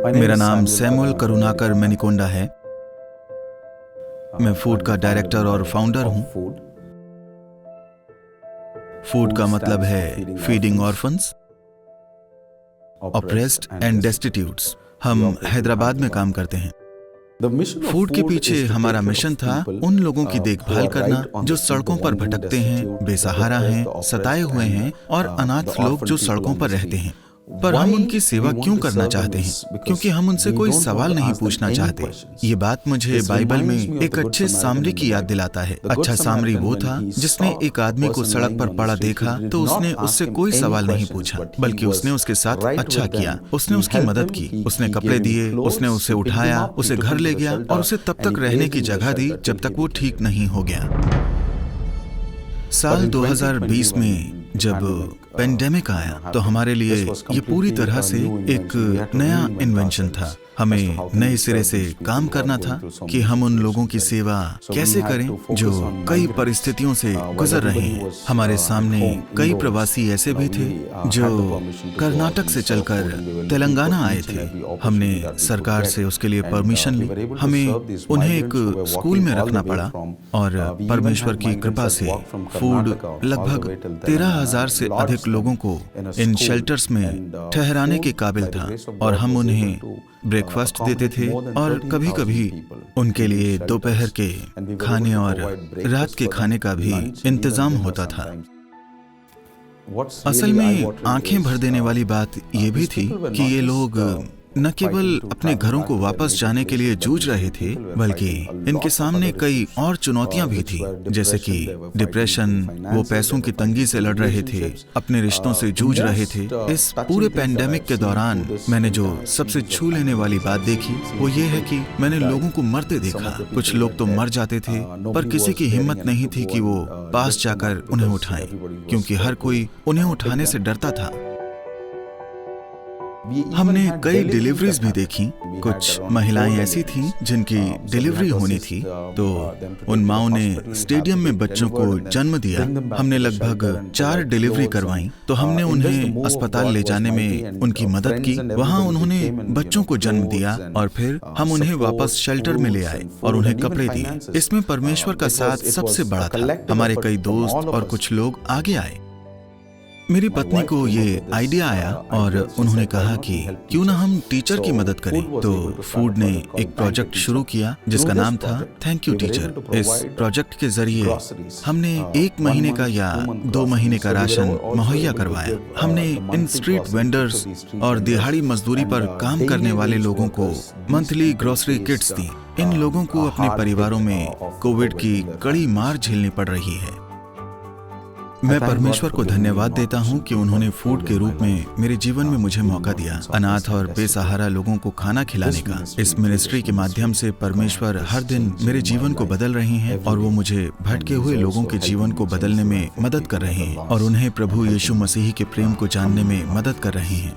मेरा नाम सैमुअल करुणाकर मेनिकोंडा है। मैं फूड का डायरेक्टर और फाउंडर हूँ। फूड का मतलब है फीडिंग ऑर्फन्स, ऑप्रेस्ड एंड डेस्टिट्यूट्स। हम हैदराबाद में काम करते हैं। फूड के पीछे हमारा मिशन था उन लोगों की देखभाल करना जो सड़कों पर भटकते हैं, बेसहारा हैं, सताए हुए हैं और अनाथ लोग जो सड़कों पर रहते हैं। पर हम उनकी सेवा क्यों करना चाहते हैं? क्योंकि हम उनसे कोई सवाल नहीं पूछना चाहते। ये बात मुझे बाइबल में एक अच्छे सामरी की याद दिलाता है। अच्छा सामरी वो था जिसने एक आदमी को सड़क पर पड़ा देखा तो उसने उससे कोई सवाल नहीं पूछा, बल्कि उसने उसके साथ अच्छा किया। उसने उसकी मदद की, उसने कपड़े दिए, उसने उसे उठाया, उसे घर ले गया और उसे तब तक रहने की जगह दी जब तक वो ठीक नहीं हो गया। साल 2020 में जब पेंडेमिक आया तो हमारे लिए ये पूरी तरह से एक नया इन्वेंशन था। हमें नए सिरे से काम करना था कि हम उन लोगों की सेवा कैसे करें जो कई परिस्थितियों से गुजर रहे हैं। हमारे सामने कई प्रवासी ऐसे भी थे जो कर्नाटक से चलकर तेलंगाना आए थे। हमने सरकार से उसके लिए परमिशन ली। हमें उन्हें एक स्कूल में रखना पड़ा और परमेश्वर की कृपा से फूड लगभग 13,000 से अधिक लोगों को इन शेल्टर्स में ठहराने के काबिल था और हम उन्हें ब्रेकफास्ट देते थे और कभी-कभी उनके लिए दोपहर के खाने और रात के खाने का भी इंतजाम होता था। असल में आंखें भर देने वाली बात ये भी थी कि ये लोग न केवल अपने घरों को वापस जाने के लिए जूझ रहे थे, बल्कि इनके सामने कई और चुनौतियां भी थी, जैसे कि डिप्रेशन। वो पैसों की तंगी से लड़ रहे थे, अपने रिश्तों से जूझ रहे थे। इस पूरे पैंडेमिक के दौरान मैंने जो सबसे छू लेने वाली बात देखी वो ये है कि मैंने लोगों को मरते देखा। कुछ लोग तो मर जाते थे पर किसी की हिम्मत नहीं थी कि वो पास जाकर उन्हें उठाए, क्योंकि हर कोई उन्हें उठाने से डरता था। हमने कई डिलीवरीज भी देखी। कुछ महिलाएं ऐसी थीं जिनकी डिलीवरी होनी थी, तो उन माओं ने स्टेडियम में बच्चों को जन्म दिया। हमने लगभग 4 डिलीवरी करवाई, तो हमने उन्हें अस्पताल ले जाने में उनकी मदद की। वहां उन्होंने बच्चों को जन्म दिया और फिर हम उन्हें वापस शेल्टर में ले आए और उन्हें कपड़े दिए। इसमें परमेश्वर का साथ सबसे बड़ा था। हमारे कई दोस्त और कुछ लोग आगे आए। मेरी पत्नी को ये आइडिया आया और उन्होंने कहा कि क्यों ना हम टीचर की मदद करें। तो फूड ने एक प्रोजेक्ट शुरू किया जिसका नाम था थैंक यू टीचर। इस प्रोजेक्ट के जरिए हमने 1 महीने का या 2 महीने का राशन मुहैया करवाया। हमने इन स्ट्रीट वेंडर्स और दिहाड़ी मजदूरी पर काम करने वाले लोगों को मंथली ग्रोसरी किट्स दी। इन लोगों को अपने परिवारों में कोविड की कड़ी मार झेलनी पड़ रही है। मैं परमेश्वर को धन्यवाद देता हूं कि उन्होंने फूड के रूप में मेरे जीवन में मुझे मौका दिया, अनाथ और बेसहारा लोगों को खाना खिलाने का। इस मिनिस्ट्री के माध्यम से परमेश्वर हर दिन मेरे जीवन को बदल रहे हैं और वो मुझे भटके हुए लोगों के जीवन को बदलने में मदद कर रहे हैं और उन्हें प्रभु यीशु मसीह के प्रेम को जानने में मदद कर रहे हैं।